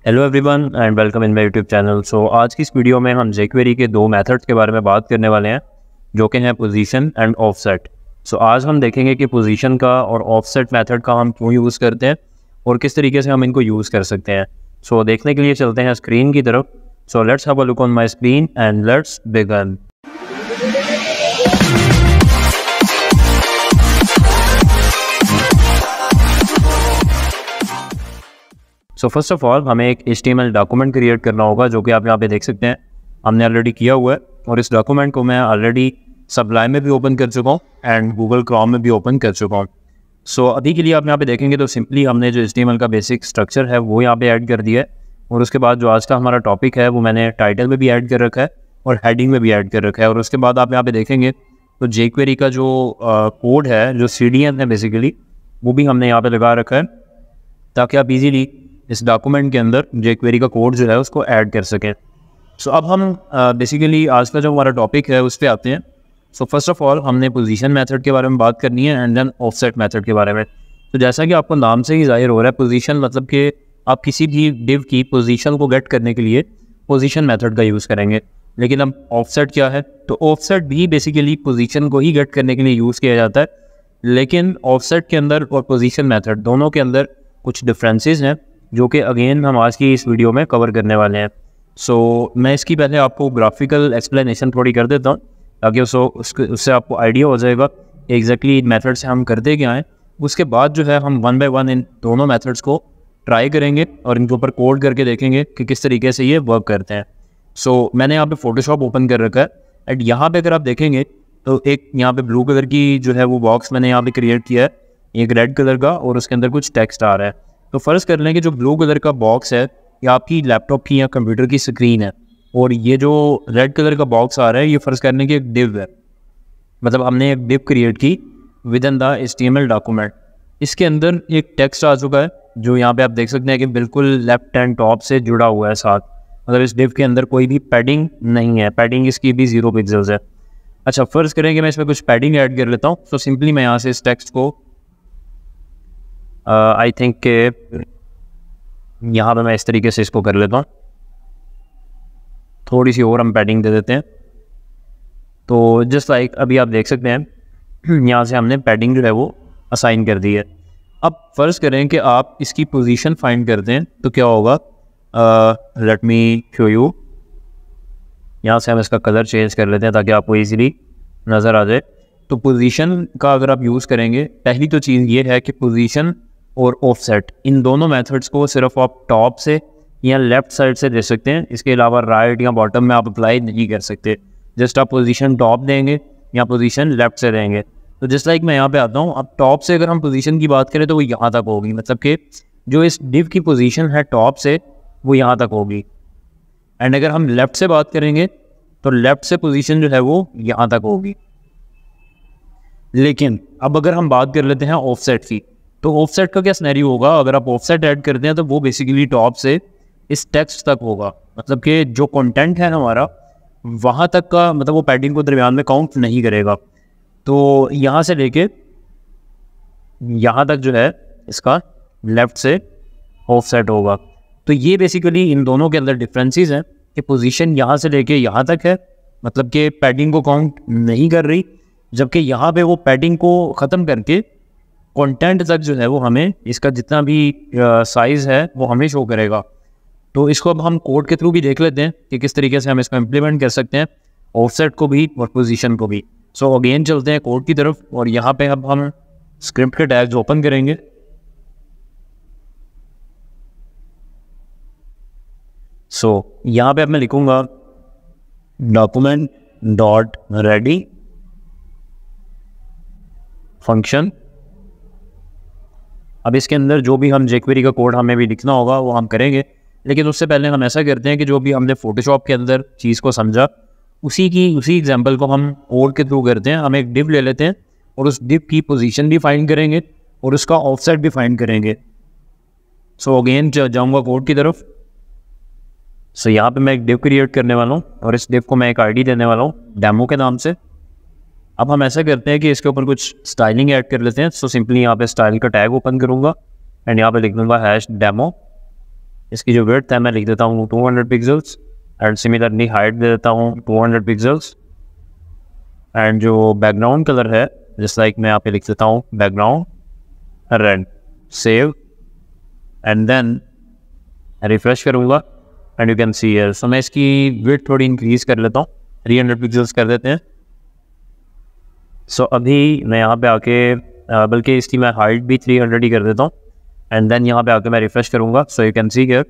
Hello everyone and welcome in my YouTube channel. So आज की इस वीडियो में हम jQuery के दो मेथड्स के बारे में बात करने वाले हैं जो कि हैं पोजीशन एंड ऑफसेट। सो आज हम देखेंगे कि पोजीशन का और ऑफसेट मेथड का हम क्यों यूज़ करते हैं और किस तरीके से हम इनको यूज़ कर सकते हैं। सो देखने के लिए चलते हैं स्क्रीन की तरफ। So let's have a look on my screen and let's begin. So first of all हमें एक HTML डॉक्यूमेंट क्रिएट करना होगा जो कि आप यहाँ पे देख सकते हैं हमने ऑलरेडी किया हुआ है। और इस डॉक्यूमेंट को मैं ऑलरेडी सबलाइम में भी ओपन कर चुका हूँ एंड गूगल क्रोम में भी ओपन कर चुका हूँ। सो अभी के लिए आप यहाँ पे देखेंगे तो सिंपली हमने जो HTML का बेसिक स्ट्रक्चर है वो यहाँ पे ऐड कर दिया है। और उसके बाद जो आज का हमारा टॉपिक है वो मैंने टाइटल में भी ऐड कर रखा है और हेडिंग में भी ऐड कर रखा है। और उसके बाद आप यहाँ पे देखेंगे तो jQuery का जो कोड है, जो CDN है बेसिकली, वो भी हमने यहाँ पे लगा रखा है ताकि आप इजीली इस डॉक्यूमेंट के अंदर jQuery का कोड जो है उसको ऐड कर सकें। सो अब हम बेसिकली आज का जो हमारा टॉपिक है उस पर आते हैं। सो फर्स्ट ऑफ ऑल हमने पोजीशन मेथड के बारे में बात करनी है एंड देन ऑफसेट मेथड के बारे में। तो जैसा कि आपको नाम से ही जाहिर हो रहा है, पोजीशन मतलब कि आप किसी भी डिव की पोजीशन को गेट करने के लिए पोजीशन मेथड का यूज़ करेंगे। लेकिन अब ऑफसेट क्या है, तो ऑफसेट भी बेसिकली पोजीशन को ही गेट करने के लिए यूज़ किया जाता है। लेकिन ऑफसेट के अंदर और पोजीशन मेथड दोनों के अंदर कुछ डिफरेंसेस हैं जो कि अगेन हम आज की इस वीडियो में कवर करने वाले हैं। सो मैं इसकी पहले आपको ग्राफिकल एक्सप्लेनेशन थोड़ी कर देता हूँ ताकि उससे आपको आइडिया हो जाएगा एग्जैक्टली मेथड से हम करते क्या हैं। उसके बाद जो है हम वन बाय वन इन दोनों मेथड्स को ट्राई करेंगे और इनके ऊपर कोड करके देखेंगे कि किस तरीके से ये वर्क करते हैं। सो मैंने यहाँ पे फोटोशॉप ओपन कर रखा है एंड यहाँ पे अगर आप देखेंगे तो एक यहाँ पे ब्लू कलर की जो है वो बॉक्स मैंने यहाँ पे क्रिएट किया है, एक रेड कलर का, और उसके अंदर कुछ टेक्स्ट आ रहा है। तो फ़र्ज़ कर लें कि जो ब्लू कलर का बॉक्स है ये आपकी लैपटॉप की या कंप्यूटर की स्क्रीन है और ये जो रेड कलर का बॉक्स आ रहा है ये फ़र्ज़ करने की एक डिव है। मतलब हमने एक डिव क्रिएट की with in the HTML document. इसके अंदर एक टेक्स्ट आ चुका है जो यहाँ पे आप देख सकते हैं कि बिल्कुल लेफ्ट हैंड टॉप से जुड़ा हुआ है साथ। मतलब इस डिव के अंदर कोई भी पैडिंग नहीं है, पैडिंग इसकी भी 0 पिक्सल्स है। अच्छा, फ़र्ज़ करें कि मैं इसमें कुछ पैडिंग ऐड कर लेता हूँ। तो सिंपली मैं यहाँ से इस टेक्स्ट को आई थिंक के यहाँ पे मैं इस तरीके से इसको कर लेता हूँ, थोड़ी सी और हम पैडिंग दे देते हैं। तो जस्ट लाइक अभी आप देख सकते हैं यहाँ से हमने पैडिंग जो है वो असाइन कर दी है। अब फ़र्ज़ करें कि आप इसकी पोजीशन फाइंड करते हैं तो क्या होगा, लेट मी शो यू। यहाँ से हम इसका कलर चेंज कर लेते हैं ताकि आपको ईजीली नज़र आ जाए। तो पोजीशन का अगर आप यूज़ करेंगे, पहली तो चीज़ ये है कि पोजीशन और ऑफसेट इन दोनों मेथड्स को सिर्फ आप टॉप से या लेफ़्ट साइड से दे सकते हैं। इसके अलावा राइट या बॉटम में आप अप्लाई नहीं कर सकते। जस्ट आप पोजीशन टॉप देंगे या पोजीशन लेफ़्ट से देंगे। तो जस्ट लाइक मैं यहाँ पे आता हूँ, अब टॉप से अगर हम पोजीशन की बात करें तो वो यहाँ तक होगी, मतलब कि जो इस डिव की पोजीशन है टॉप से वो यहाँ तक होगी। एंड अगर हम लेफ़्ट से बात करेंगे तो लेफ़्ट से पोजीशन जो है वो यहाँ तक होगी। लेकिन अब अगर हम बात कर लेते हैं ऑफसेट की, तो ऑफसेट का क्या सिनेरियो होगा। अगर आप ऑफसेट ऐड करते हैं तो वो बेसिकली टॉप से इस टेक्स्ट तक होगा, मतलब कि जो कंटेंट है हमारा वहाँ तक का, मतलब वो पैडिंग को दरमियान में काउंट नहीं करेगा। तो यहाँ से लेके यहाँ तक जो है इसका लेफ़्ट से ऑफसेट होगा। तो ये बेसिकली इन दोनों के अंदर डिफरेंसेस हैं कि पोजीशन यहाँ से लेके यहाँ तक है, मतलब कि पैडिंग को काउंट नहीं कर रही, जबकि यहाँ पे वो पैडिंग को ख़त्म करके कंटेंट तक जो है वो हमें इसका जितना भी साइज़ है वो हमें शो करेगा। तो इसको अब हम कोड के थ्रू भी देख लेते हैं कि किस तरीके से हम इसको इम्प्लीमेंट कर सकते हैं, ऑफसेट को भी और पोजीशन को भी। सो अगेन चलते हैं कोड की तरफ और यहाँ पे अब हम स्क्रिप्ट के टैग्स ओपन करेंगे। सो यहाँ पे अब मैं लिखूँगा डॉक्यूमेंट डॉट रेडी फंक्शन। अब इसके अंदर जो भी हम jQuery का कोड हमें भी लिखना होगा वो हम करेंगे, लेकिन उससे पहले हम ऐसा करते हैं कि जो भी हमने फोटोशॉप के अंदर चीज़ को समझा उसी एग्जांपल को हम कोड के थ्रू करते हैं। हम एक डिव ले लेते हैं और उस डिव की पोजीशन भी फाइंड करेंगे और उसका ऑफसेट भी फाइंड करेंगे। सो अगेन जाऊँगा कोड की तरफ। सो यहाँ पे मैं एक डिव क्रिएट करने वाला हूँ और इस डिव को मैं एक ID देने वाला हूँ डेमो के नाम से। अब हम ऐसा करते हैं कि इसके ऊपर कुछ स्टाइलिंग ऐड कर लेते हैं। सो सिंपली यहाँ पे स्टाइल का टैग ओपन करूँगा एंड यहाँ पे लिख दूँगा हैश डेमो। इसकी जो विड्थ है मैं लिख देता हूँ 200 पिक्सल्स एंड सिमिलरली हाइट दे देता हूँ 200 पिक्सल्स। एंड जो बैकग्राउंड कलर है जस्ट लाइक मैं यहाँ पे लिख देता हूँ background red. Save and then refresh करूँगा and you can see here. So मैं इसकी विड्थ थोड़ी इंक्रीज कर लेता हूँ, 300 पिक्सल्स कर देते हैं। सो अभी मैं यहाँ पे आके बल्कि इसकी मैं हाइट भी 300 ही कर देता हूँ एंड देन यहाँ पे आके मैं रिफ्रेश करूँगा। So you can see here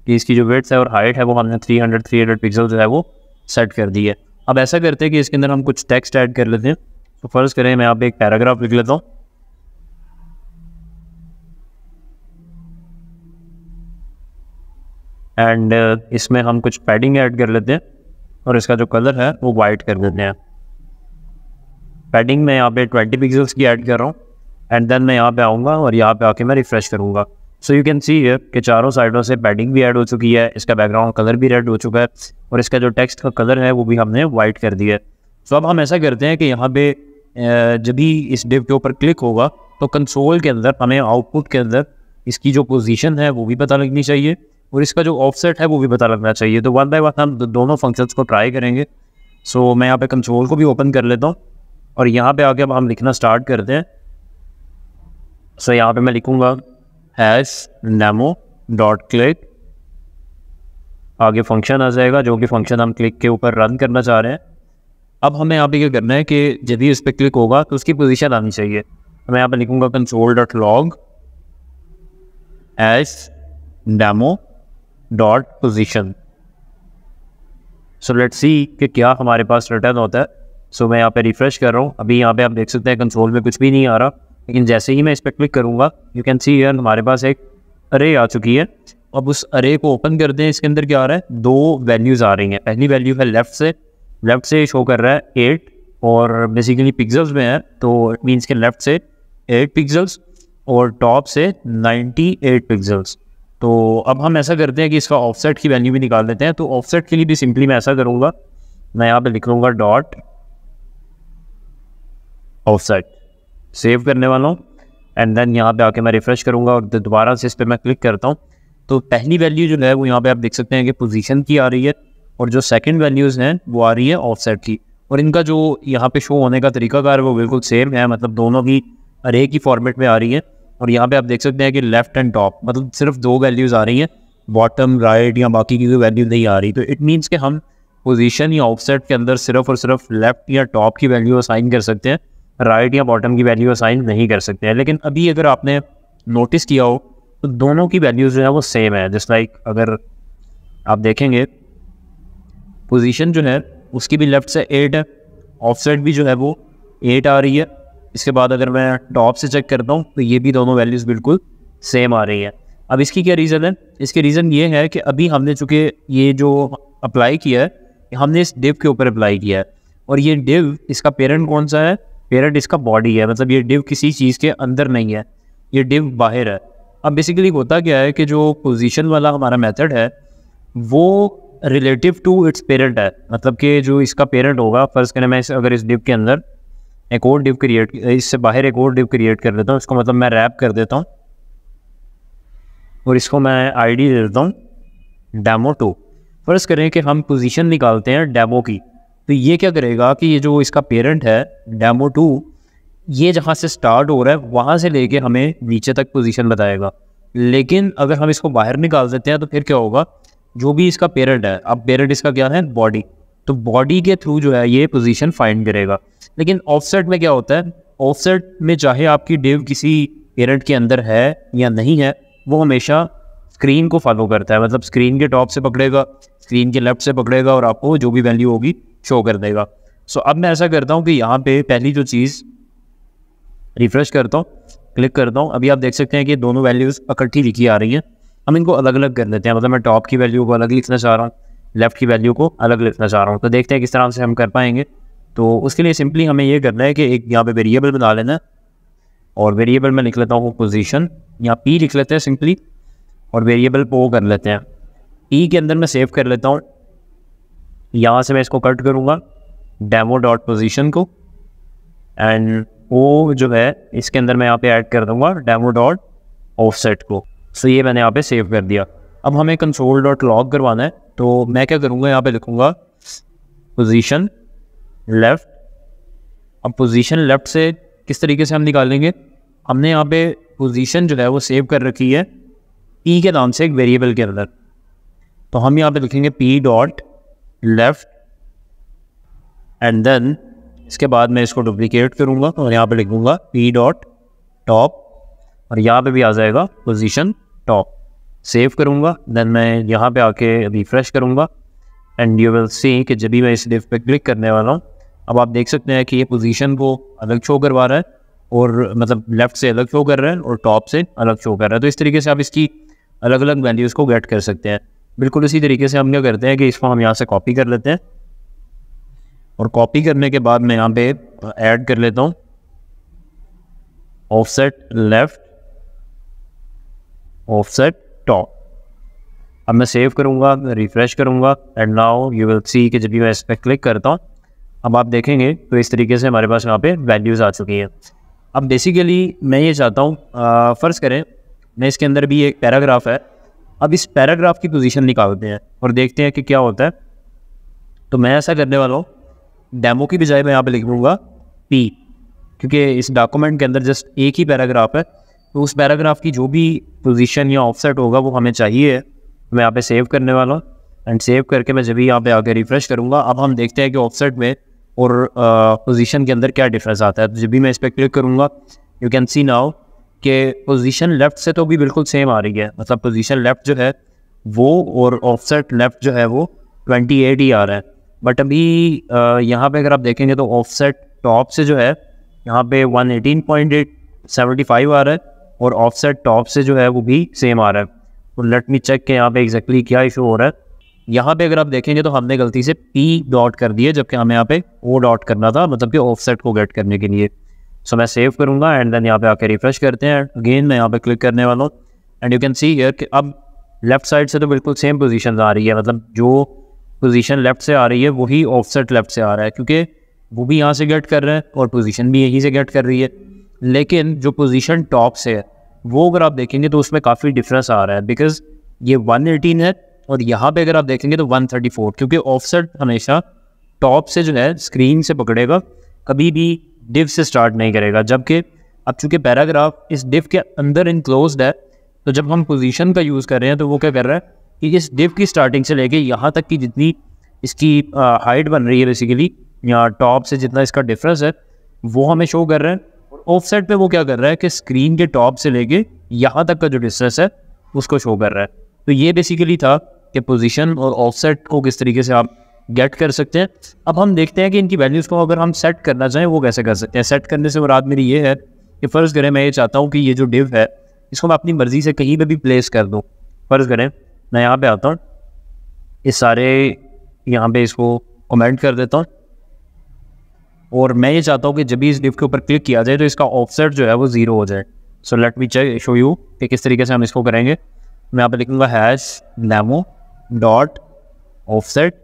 कि इसकी जो विड्थ है और हाइट है वो हमने 300 पिक्सल जो है वो सेट कर दी है। अब ऐसा करते हैं कि इसके अंदर हम कुछ टेक्स्ट ऐड कर लेते हैं। तो फर्स्ट करें मैं यहाँ पे एक पैराग्राफ लिख लेता हूँ एंड इसमें हम कुछ पैडिंग ऐड कर लेते हैं और इसका जो कलर है वो वाइट कर देते हैं। पैडिंग मैं यहाँ पे 20 पिक्सल्स की ऐड कर रहा हूँ एंड देन मैं यहाँ पे आऊँगा और यहाँ पे आके मैं रिफ्रेश करूँगा। So you can see here कि चारों साइडों से पैडिंग भी ऐड हो चुकी है, इसका बैकग्राउंड कलर भी रेड हो चुका है और इसका जो टेक्स्ट का कलर है वो भी हमने वाइट कर दिया है। सो अब हम ऐसा करते हैं कि यहाँ पे जब भी इस डिव के ऊपर क्लिक होगा तो कंसोल के अंदर हमें आउटपुट के अंदर इसकी जो पोजीशन है वो भी पता लगनी चाहिए और इसका जो ऑफसेट है वो भी पता लगना चाहिए। तो वन बाय वन हम दोनों फंक्शंस को ट्राई करेंगे। सो मैं यहाँ पे कंसोल को भी ओपन कर लेता हूँ और यहाँ पे आके अब हम लिखना स्टार्ट करते हैं। सो यहाँ पे मैं लिखूँगा #demo.click, आगे फंक्शन आ जाएगा जो कि फंक्शन हम क्लिक के ऊपर रन करना चाह रहे हैं। अब हमें यहाँ पे क्या करना है कि जब भी इस पर क्लिक होगा तो उसकी पोजीशन आनी चाहिए। तो मैं यहाँ पे लिखूँगा console.log #demo.position। So let's see कि क्या हमारे पास रिटर्न होता है। सो मैं यहाँ पे रिफ्रेश कर रहा हूँ। अभी यहाँ पे आप देख सकते हैं कंसोल में कुछ भी नहीं आ रहा, लेकिन जैसे ही मैं इस पर क्लिक करूँगा यू कैन सी हियर हमारे पास एक अरे आ चुकी है। अब उस अरे को ओपन करते हैं। इसके अंदर क्या आ रहा है, 2 वैल्यूज़ आ रही हैं। पहली वैल्यू है लेफ़्ट से शो कर रहा है 8 और बेसिकली पिक्सल्स में है, तो इट मीन्स के लेफ़्ट से 8 पिक्सल्स और टॉप से 98 पिक्सल्स। तो अब हम ऐसा करते हैं कि इसका ऑफसेट की वैल्यू भी निकाल देते हैं। तो ऑफसेट के लिए भी सिंपली मैं ऐसा करूँगा, मैं यहाँ पे लिख लूँगा डॉट ऑफसेट, सेव करने वाला हूँ एंड देन यहाँ पे आके मैं रिफ्रेश करूँगा और दोबारा से इस पर मैं क्लिक करता हूँ। तो पहली वैल्यू जो है वो यहाँ पे आप देख सकते हैं कि पोजीशन की आ रही है और जो सेकंड वैल्यूज़ हैं वो आ रही है ऑफसेट की। और इनका जो यहाँ पे शो होने का तरीकाकार है वो बिल्कुल सेम है, मतलब दोनों ही अरे की फॉर्मेट में आ रही है। और यहाँ पे आप देख सकते हैं कि लेफ्ट एंड टॉप मतलब सिर्फ 2 वैल्यूज़ आ रही हैं, बॉटम राइट या बाकी की कोई वैल्यू नहीं आ रही। तो इट मीन्स कि हम पोजीशन या ऑफसेट के अंदर सिर्फ और सिर्फ लेफ्ट या टॉप की वैल्यू असाइन कर सकते हैं, राइट या बॉटम की वैल्यू असाइन नहीं कर सकते हैं। लेकिन अभी अगर आपने नोटिस किया हो तो दोनों की वैल्यूज़ जो है वो सेम है। जस्ट लाइक अगर आप देखेंगे पोजीशन जो है उसकी भी लेफ़्ट से 8 है, ऑफसेट भी जो है वो 8 आ रही है। इसके बाद अगर मैं टॉप से चेक करता हूँ तो ये भी दोनों वैल्यूज़ बिल्कुल सेम आ रही है। अब इसकी क्या रीज़न है, इसके रीज़न ये है कि अभी हमने चूँकि ये जो अप्लाई किया है हमने इस डिव के ऊपर अप्लाई किया है और ये डिव इसका पेरेंट कौन सा है, पेरेंट इसका बॉडी है। मतलब ये डिव किसी चीज़ के अंदर नहीं है, ये डिव बाहर है। अब बेसिकली होता क्या है कि जो पोजीशन वाला हमारा मेथड है वो रिलेटिव टू इट्स पेरेंट है। मतलब कि जो इसका पेरेंट होगा, फर्स्ट करें मैं अगर इस डिव के अंदर एक और डिव क्रिएट, इससे बाहर एक और डिव क्रिएट कर देता हूँ, इसको मतलब मैं रैप कर देता हूँ और इसको मैं आईडी दे देता हूँ demo2। फर्स्ट करें कि हम पोजीशन निकालते हैं डेमो की, तो ये क्या करेगा कि ये जो इसका पेरेंट है demo2, ये जहाँ से स्टार्ट हो रहा है वहाँ से लेके हमें नीचे तक पोजीशन बताएगा। लेकिन अगर हम इसको बाहर निकाल देते हैं तो फिर क्या होगा, जो भी इसका पेरेंट है, अब पेरेंट इसका क्या है, बॉडी, तो बॉडी के थ्रू जो है ये पोजीशन फाइंड करेगा। लेकिन ऑफसेट में क्या होता है, ऑफसेट में चाहे आपकी डिव किसी पेरेंट के अंदर है या नहीं है, वो हमेशा स्क्रीन को फॉलो करता है। मतलब स्क्रीन के टॉप से पकड़ेगा, स्क्रीन के लेफ्ट से पकड़ेगा और आपको जो भी वैल्यू होगी शो कर देगा। सो अब मैं ऐसा करता हूँ कि यहाँ पे पहली जो चीज़ रिफ्रेश करता हूँ, क्लिक करता हूँ, अभी आप देख सकते हैं कि दोनों वैल्यूज़ इकट्ठी लिखी आ रही हैं। हम इनको अलग अलग कर देते हैं, मतलब मैं टॉप की वैल्यू को अलग लिखना चाह रहा हूँ, लेफ़्ट की वैल्यू को अलग लिखना चाह रहा हूँ। तो देखते हैं किस तरह से हम कर पाएंगे। तो उसके लिए सिंपली हमें ये करना है कि एक यहाँ पे वेरिएबल बना लेना है और वेरिएबल में लिख लेता हूँ पोजीशन, यहाँ पी लिख लेते हैं सिंपली और वेरिएबल पो कर लेते हैं। पी के अंदर मैं सेव कर लेता हूँ, यहाँ से मैं इसको कट करूँगा demo.position को एंड वो जो है इसके अंदर मैं यहाँ पे ऐड कर दूँगा demo.offset को। सो ये मैंने यहाँ पे सेव कर दिया। अब हमें कंसोल डॉट लॉग करवाना है, तो मैं क्या करूँगा, यहाँ पे लिखूँगा पोजीशन लेफ़्ट। अब पोजीशन लेफ़्ट से किस तरीके से हम निकालेंगे, हमने यहाँ पे पोजीशन जो है वो सेव कर रखी है p के नाम से एक वेरिएबल के अंदर, तो हम यहाँ पे लिखेंगे p dot left and then इसके बाद मैं इसको डुप्लीकेट करूँगा और यहाँ पे लिखूँगा p डॉट टॉप और यहाँ पे भी आ जाएगा पोजीशन टॉप। सेव करूँगा, देन मैं यहाँ पे आके रिफ्रेश करूँगा एंड यू विल सी कि जब भी मैं इस डिव पे क्लिक करने वाला हूँ, अब आप देख सकते हैं कि ये पोजीशन को अलग शो करवा रहा है और मतलब लेफ़्ट से अलग शो कर रहा है और टॉप से अलग शो कर रहा है। तो इस तरीके से आप इसकी अलग अलग वैल्यूज़ को गेट कर सकते हैं। बिल्कुल इसी तरीके से हम क्या करते हैं कि इसको हम यहाँ से कॉपी कर लेते हैं और कॉपी करने के बाद मैं यहाँ पे ऐड कर लेता हूँ ऑफसेट लेफ़्ट ऑफसेट टॉप। अब मैं सेव करूँगा, रिफ्रेश करूँगा and now you will see कि जब भी मैं इस पर क्लिक करता हूँ, अब आप देखेंगे तो इस तरीके से हमारे पास यहाँ पे वैल्यूज़ आ चुकी हैं। अब बेसिकली मैं ये चाहता हूँ, फ़र्ज़ करें मैं इसके अंदर भी एक पैराग्राफ है, अब इस पैराग्राफ की पोजीशन निकालते हैं और देखते हैं कि क्या होता है। तो मैं ऐसा करने वाला हूँ, डेमो की बजाय मैं यहाँ पे लिख दूँगा p, क्योंकि इस डॉक्यूमेंट के अंदर जस्ट एक ही पैराग्राफ है, तो उस पैराग्राफ की जो भी पोजीशन या ऑफसेट होगा वो हमें चाहिए। मैं यहाँ पे सेव करने वाला हूँ एंड सेव करके मैं जब भी यहाँ पे आके रिफ्रेश करूँगा, अब हम देखते हैं कि ऑफसेट में और पोजीशन के अंदर क्या डिफरेंस आता है। तो जब भी मैं इस पर क्लिक करूँगा, यू कैन सी नाउ कि पोजीशन लेफ़्ट से तो भी बिल्कुल सेम आ रही है, मतलब पोजीशन लेफ़्ट जो है वो और ऑफसेट लेफ़्ट जो है वो 28 ही आ रहा है। बट अभी यहाँ पे अगर आप देखेंगे तो ऑफसेट टॉप से जो है यहाँ पे 118.875 आ रहा है और ऑफसेट टॉप से जो है वो भी सेम आ रहा है। तो लेट मी चेक के यहाँ पे एग्जैक्टली क्या इशू हो रहा है। यहाँ पे अगर आप देखेंगे तो हमने गलती से p डॉट कर दिया, जबकि हमें यहाँ पे o डॉट करना था, मतलब कि ऑफसेट को गेट करने के लिए। सो मैं सेव करूँगा एंड देन यहाँ पे आके रिफ्रेश करते हैं। अगेन मैं यहाँ पे क्लिक करने वाला हूँ and you can see here कि अब लेफ्ट साइड से तो बिल्कुल सेम पोजीशन आ रही है, मतलब जो पोजीशन लेफ्ट से आ रही है वही ऑफसेट लेफ्ट से आ रहा है, क्योंकि वो भी यहाँ से गेट कर रहे हैं और पोजीशन भी यहीं से गेट कर रही है। लेकिन जो पोजीशन टॉप से है वो अगर आप देखेंगे तो उसमें काफ़ी डिफरेंस आ रहा है, बिकॉज ये 118 है और यहाँ पे अगर आप देखेंगे तो 134, क्योंकि ऑफसेट हमेशा टॉप से जो है स्क्रीन से पकड़ेगा, कभी भी डिव से स्टार्ट नहीं करेगा। जबकि अब चूँकि पैराग्राफ इस डिव के अंदर इनक्लोज्ड है, तो जब हम पोजीशन का यूज़ कर रहे हैं तो वो क्या कर रहा है कि इस डिव की स्टार्टिंग से लेके यहाँ तक की जितनी इसकी हाइट बन रही है बेसिकली, यहाँ टॉप से जितना इसका डिफरेंस है वो हमें शो कर रहा है। और ऑफसेट पे वो क्या कर रहा है कि स्क्रीन के टॉप से लेके यहाँ तक का जो डिस्टेंस है उसको शो कर रहा है। तो ये बेसिकली था कि पोजीशन और ऑफसेट को किस तरीके से आप गेट कर सकते हैं। अब हम देखते हैं कि इनकी वैल्यूज़ को अगर हम सेट करना चाहें वो कैसे कर सकते हैं। सेट करने से मुराद मेरी ये है कि फ़र्ज़ करें मैं ये चाहता हूँ कि ये जो डिव है इसको मैं अपनी मर्ज़ी से कहीं पर भी प्लेस कर दूँ। फ़र्ज़ करें मैं यहाँ पर आता हूँ, इस सारे यहाँ पर इसको कमेंट कर देता हूँ और मैं ये चाहता हूँ कि जब भी इस डिव के ऊपर क्लिक किया जाए तो इसका ऑफसेट जो है वो 0 हो जाए। So let me check show you कि किस तरीके से हम इसको करेंगे। मैं यहाँ पे लिखूँगा हैश डेमो डॉट ऑफसेट।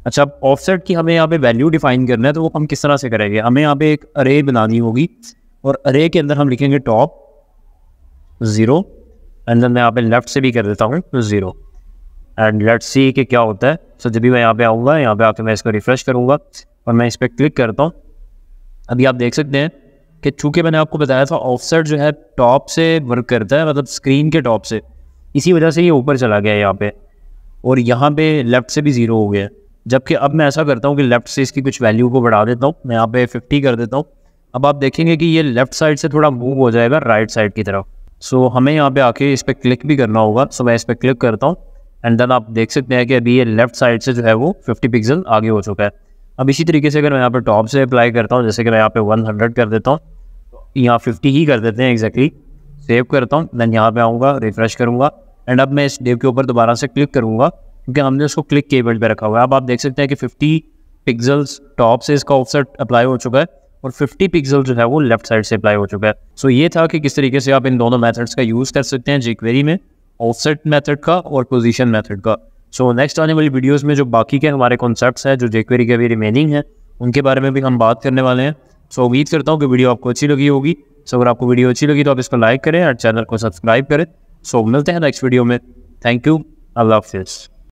अच्छा, अब ऑफसेट की हमें यहाँ पे वैल्यू डिफाइन करना है, तो वो हम किस तरह से करेंगे। हमें यहाँ पे एक अरे बनानी होगी और अरे के अंदर हम लिखेंगे टॉप 0 एंड देन मैं यहाँ पे लेफ्ट से भी कर देता हूँ 0 एंड लेट्स सी कि क्या होता है। सो जब भी मैं यहाँ पे आऊँगा, यहाँ पे आके मैं इसको रिफ्रेश करूँगा और मैं इस पर क्लिक करता हूँ। अभी आप देख सकते हैं कि चूँकि मैंने आपको बताया था ऑफसेट जो है टॉप से वर्क करता है, मतलब स्क्रीन के टॉप से, इसी वजह से ये ऊपर चला गया है यहाँ पे, और यहाँ पे लेफ़्ट से भी 0 हो गया। जबकि अब मैं ऐसा करता हूँ कि लेफ़्ट से इसकी कुछ वैल्यू को बढ़ा देता हूँ, मैं यहाँ पे 50 कर देता हूँ। अब आप देखेंगे कि ये लेफ़्ट साइड से थोड़ा मूव हो जाएगा राइट साइड की तरफ। सो हमें यहाँ पे आके इस पर क्लिक भी करना होगा। सो मैं इस पर क्लिक करता हूँ एंड देन आप देख सकते हैं कि अभी ये लेफ़्ट साइड से जो है वो 50 पिक्सल आगे हो चुका है। अब इसी तरीके से अगर मैं यहाँ पे टॉप से अप्लाई करता हूँ, जैसे कि मैं यहाँ पे 100 कर देता हूँ, यहाँ 50 ही कर देते हैं एग्जैक्टली। सेव करता हूँ, देन यहाँ पे आऊँगा, रिफ्रेश करूँगा एंड अब मैं इस डिव के ऊपर दोबारा से क्लिक करूँगा क्योंकि हमने उसको क्लिक कीवर्ड पे रखा हुआ है। अब आप देख सकते हैं कि 50 पिक्सल्स टॉप से इसका ऑफसेट अप्लाई हो चुका है और 50 पिक्सल जो है वो लेफ्ट साइड से अप्लाई हो चुका है। सो ये था कि किस तरीके से आप इन दोनों मेथड्स का यूज़ कर सकते हैं jQuery में, ऑफसेट मेथड का और पोजीशन मेथड का। सो नेक्स्ट आने वाली वीडियोस में जो बाकी के हमारे कॉन्सेप्ट्स हैं जो jQuery के भी रिमेनिंग हैं उनके बारे में भी हम बात करने वाले हैं। सो उम्मीद करता हूँ कि वीडियो आपको अच्छी लगी होगी। सो अगर आपको वीडियो अच्छी लगी तो आप इसको लाइक करें और चैनल को सब्सक्राइब करें। सो मिलते हैं नेक्स्ट वीडियो में। थैंक यू, अल्लाह हाफिज़।